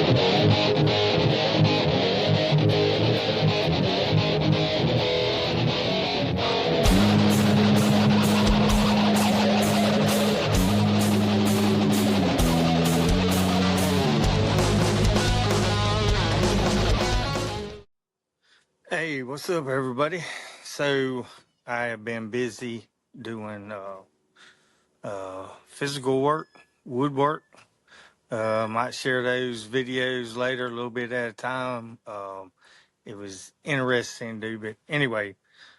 Hey, what's up, everybody? So, I have been busy doing physical work, woodwork. Might share those videos later, a little bit at a time. It was interesting to do, but anyway,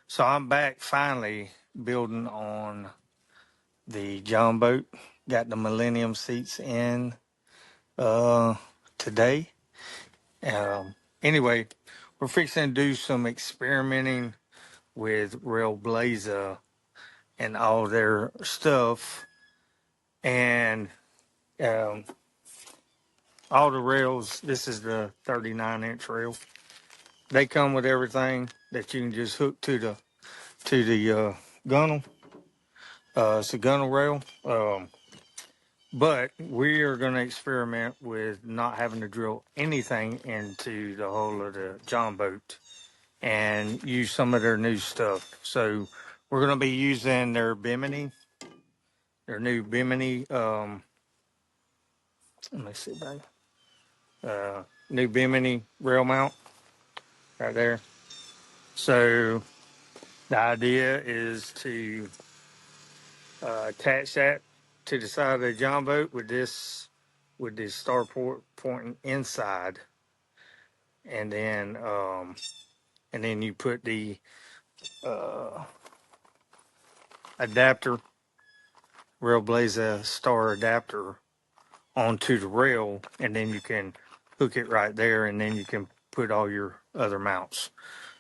so I'm back finally building on the John boat. Got the Millennium seats in uh, today. Anyway, we're fixing to do some experimenting with Railbalza and all their stuff, and um, all the rails. This is the 39-inch rail. They come with everything that you can just hook to the gunnel. It's a gunnel rail. But we are going to experiment with not having to drill anything into the hull of the John boat and use some of their new stuff. So we're going to be using their new Bimini. Let me see, babe. New Bimini rail mount right there. So the idea is to attach that to the side of the John boat with this star port pointing inside, and then you put the uh, adapter, Railbalza star adapter onto the rail, and then you can hook it right there, and then you can put all your other mounts.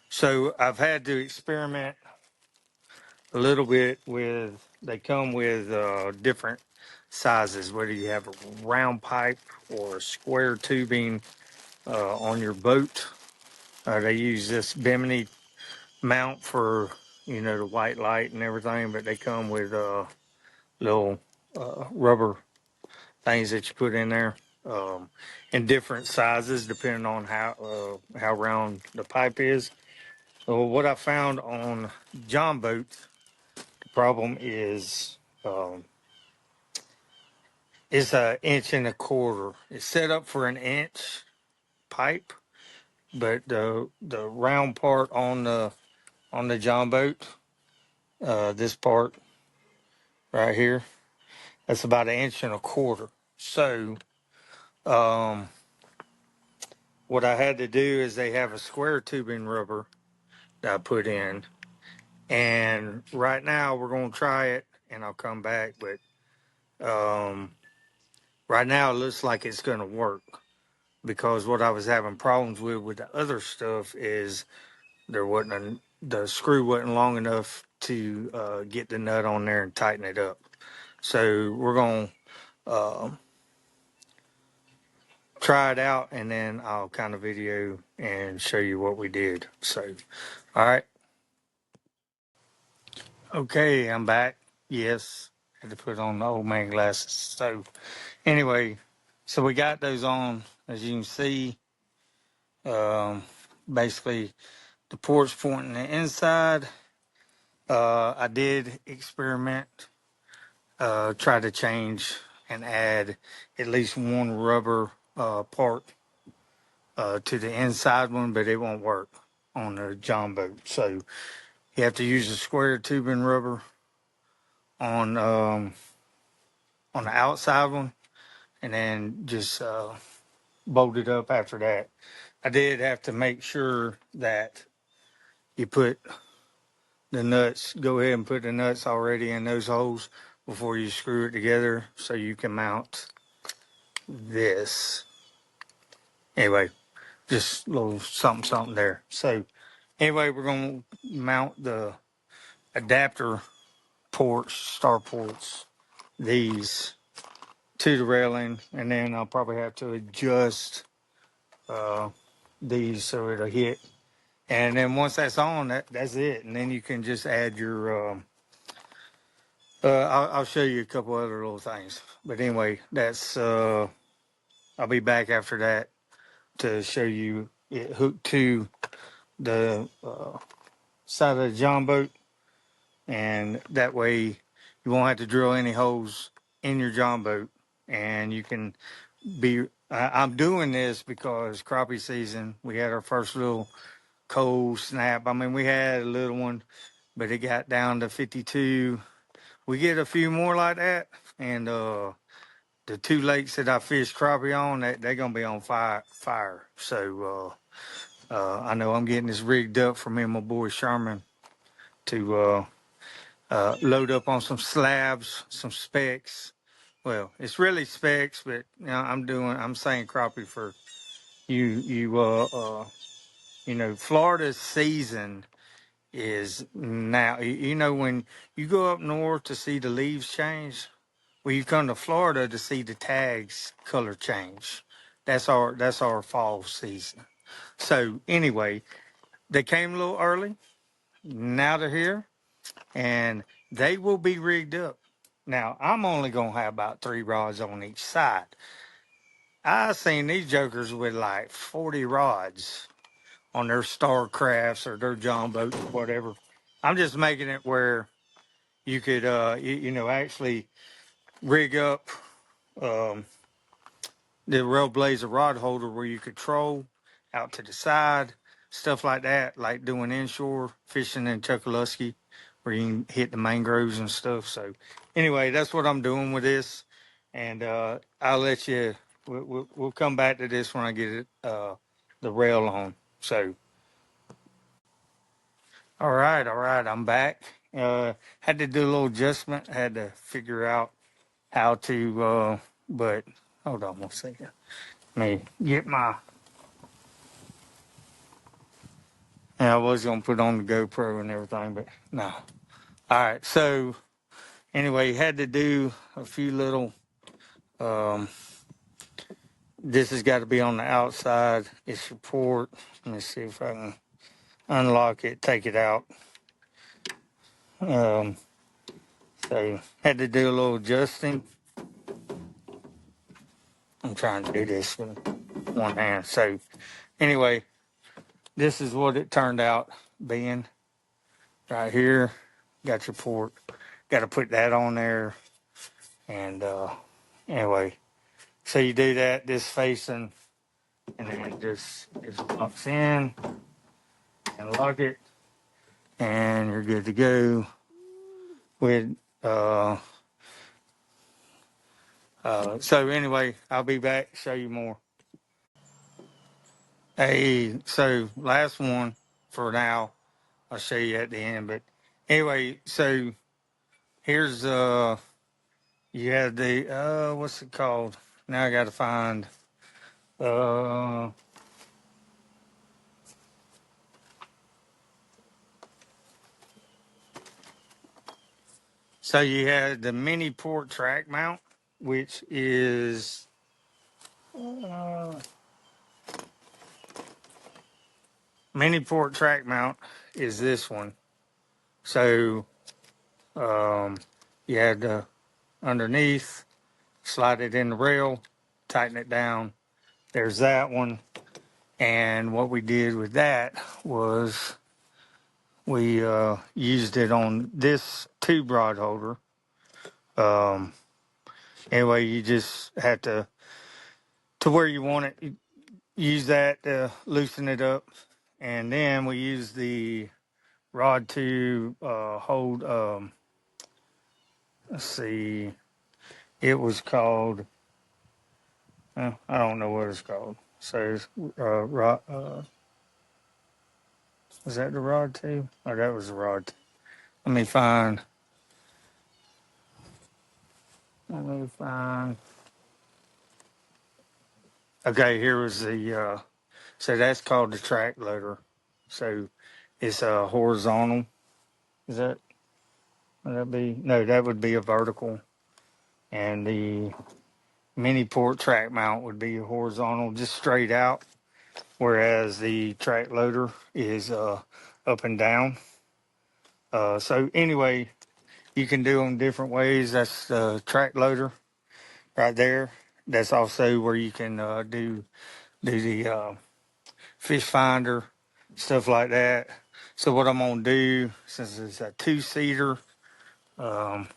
So I've had to experiment a little bit with, they come with different sizes, whether you have a round pipe or square tubing on your boat. They use this Bimini mount for, the white light and everything, but they come with little rubber things that you put in there in different sizes depending on how round the pipe is. So what I found on John boats, the problem is it's an inch and a quarter. It's set up for an inch pipe, but the round part on the John boat, this part right here, that's about an inch and a quarter. So um, what I had to do is they have a square tubing rubber that I put in, and right now we're gonna try it, and I'll come back. But right now it looks like it's gonna work, because what I was having problems with the other stuff is the screw wasn't long enough to get the nut on there and tighten it up. So we're gonna uh, try it out, and then I'll kind of video and show you what we did. So, all right. Okay, I'm back. Yes, had to put on the old man glasses. So, anyway, so we got those on, as you can see. Um, Basically, the port's pointing the inside. I did experiment, try to change and add at least one rubber part to the inside one, but it won't work on the John boat. So you have to use a square tubing rubber on the outside one, and then just bolt it up after that. I did have to make sure that you put the nuts, go ahead and put the nuts already in those holes before you screw it together, so you can mount this. Anyway, just a little something there. So anyway, we're going to mount the adapter ports, star ports, these to the railing, and then I'll probably have to adjust uh, these so it'll hit. And then once that's on, that's it. And then you can just add your. I'll show you a couple other little things. But anyway, that's. I'll be back after that to show you it hooked to the side of the John boat, and that way you won't have to drill any holes in your John boat, and you can be. I'm doing this because crappie season. We had our first little cold snap. I mean, we had a little one, but it got down to 52. We get a few more like that, and the two lakes that I fish crappie on, they're gonna be on fire. So I know I'm getting this rigged up for me and my boy Sherman to load up on some slabs, some specks. Well, it's really specks, but I'm saying crappie for you. Florida's season is now. You know when you go up north to see the leaves change. Well, you come to Florida to see the tags color change. That's our fall season. So anyway, they came a little early. Now they're here, and they will be rigged up. Now I'm only gonna have about 3 rods on each side. I seen these jokers with like 40 rods on their Starcrafts or their John boats or whatever. I'm just making it where you could actually rig up um, the Railbalza rod holder where you could troll out to the side, stuff like that, like doing inshore fishing in Chuckaluski, where you can hit the mangroves and stuff. So, anyway, that's what I'm doing with this, and I'll let you. We'll come back to this when I get it the rail on. So, all right, I'm back. Had to do a little adjustment. Had to figure out how to. But hold on one second. Let me get my. Yeah, I was gonna put on the GoPro and everything, but no. All right. So anyway, had to do a few little. Um, this has got to be on the outside. It's your port. Let me see if I can unlock it, take it out. Um, so had to do a little adjusting. I'm trying to do this with one hand. So anyway, this is what it turned out being right here. Got your port. Got to put that on there. And anyway, so you do that, this facing, and then it just locks in and lock it, and you're good to go with. So anyway, I'll be back, show you more. Hey, so last one for now. I'll show you at the end, but anyway, so here's you have the what's it called? Now I got to find uh so you had the mini port track mount, which is uh, mini port track mount is this one. So um you had the underneath, slide it in the rail, tighten it down. There's that one. And what we did with that was we used it on this tube rod holder. Um, anyway, you just had to where you want it. You use that to loosen it up, and then we use the rod to hold. Let's see, it was called. I don't know what it's called. So it's, rod. Was that the rod too? Oh, that was the rod. Let me find. Let me find. Okay, here was the. So that's called the track loader. So it's a horizontal. Is that? Would that be? No, that would be a vertical. And the mini port track mount would be horizontal, just straight out. Whereas the track loader is up and down. So anyway, you can do them different ways. That's the track loader right there. That's also where you can do do the fish finder, stuff like that. So what I'm gonna do, since it's a two-seater, um,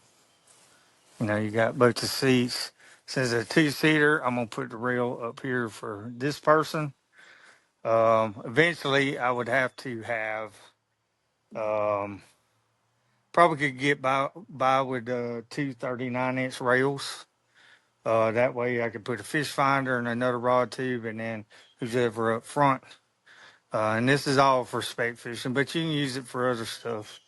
you got both the seats. Since it's a two-seater, I'm gonna put the rail up here for this person. Eventually, I would have to have, um, probably could get by with two 39-inch rails. That way, I could put a fish finder and another rod tube, and then who's ever up front. And this is all for speck fishing, but you can use it for other stuff.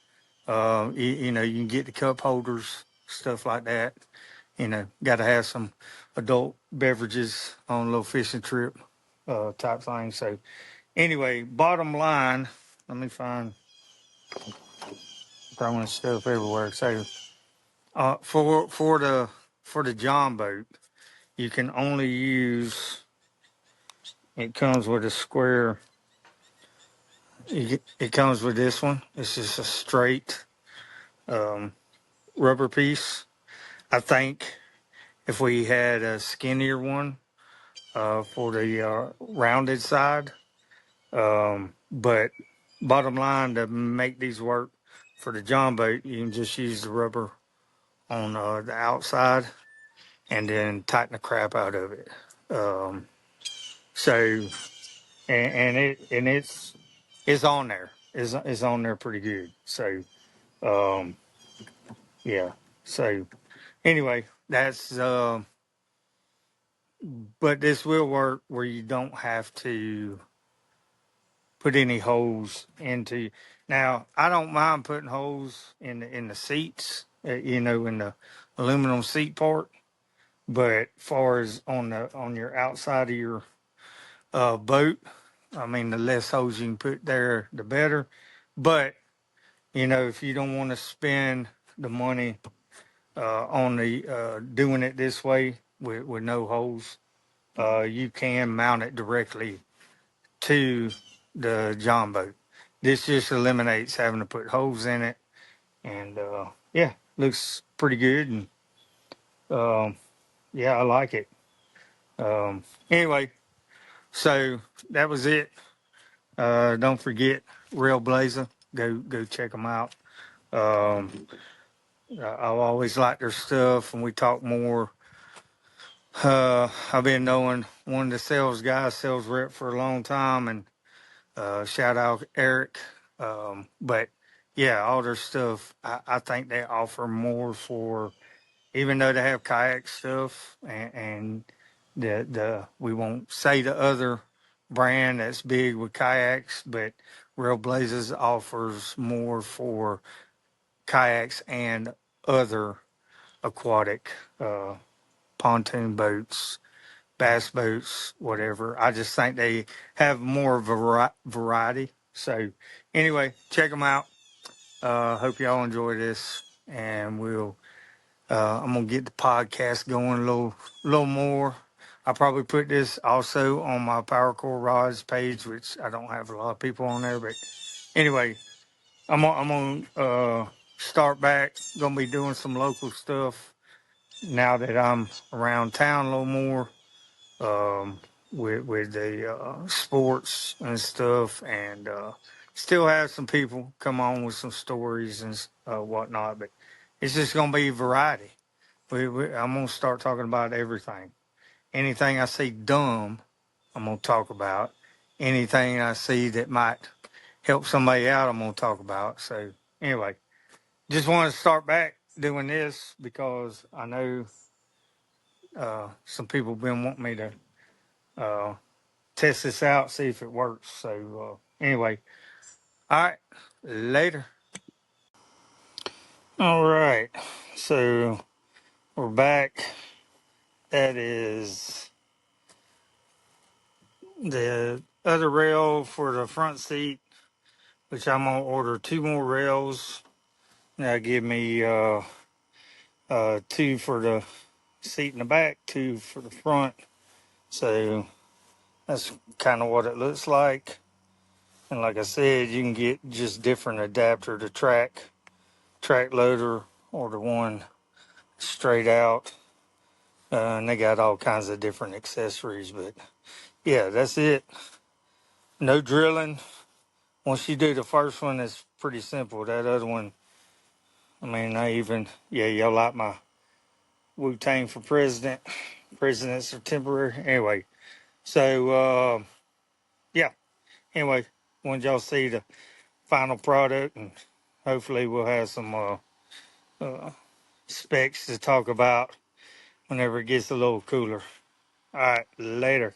You can get the cup holders, stuff like that. Got to have some adult beverages on a little fishing trip, type thing. So anyway, bottom line, let me find throwing stuff everywhere. So for the John boat, you can only use. It comes with a square. It comes with this one. It's just a straight um, rubber piece. I think if we had a skinnier one for the rounded side, but bottom line, to make these work for the John boat, you can just use the rubber on the outside and then tighten the crap out of it. Um, so and it's on there. It's on there pretty good. So um, yeah. So anyway, that's but this will work where you don't have to put any holes into. Now, I don't mind putting holes in the seats, in the aluminum seat part. But far as on your outside of your boat, I mean, the less holes you can put there, the better. But if you don't want to spend the money on the doing it this way with no holes, you can mount it directly to the John boat. This just eliminates having to put holes in it, and yeah, looks pretty good, and yeah, I like it. Anyway, so that was it. Don't forget Railbalza. Go check them out. Um, I always like their stuff, and we talk more. I've been knowing one of the sales guys, sales rep for a long time, and shout out Eric. But yeah, all their stuff, I think they offer more for, even though they have kayak stuff, and the we won't say the other brand that's big with kayaks, but Rail Blazers offers more for kayaks and other aquatic pontoon boats, bass boats, whatever. I just think they have more variety. So anyway, check them out. Hope y'all enjoy this, and I'm gonna get the podcast going a little more. I'll probably put this also on my Power Core Rods page, which I don't have a lot of people on there. But anyway, I'm gonna start back. Gonna be doing some local stuff now that I'm around town a little more, um, with the sports and stuff, and still have some people come on with some stories and whatnot. But it's just gonna be variety. I'm gonna start talking about everything. Anything I see dumb, I'm gonna talk about. Anything I see that might help somebody out, I'm gonna talk about. So anyway, just want to start back doing this because I know some people been wanting me to uh, test this out, see if it works. So anyway, all right, later. All right, so we're back. That is the other rail for the front seat, which I'm gonna order two more rails. Now give me two for the seat in the back, two for the front. So that's kind of what it looks like. And like I said, you can get just different adapter to track loader, or the one straight out. And they got all kinds of different accessories, but Yeah, that's it. No drilling. Once you do the first one, it's pretty simple. That other one, I mean, yeah, y'all like my Wu Tang for president. Presidents are temporary. Anyway, so, yeah, anyway, when y'all see the final product, and hopefully we'll have some uh, specs to talk about whenever it gets a little cooler. All right, later.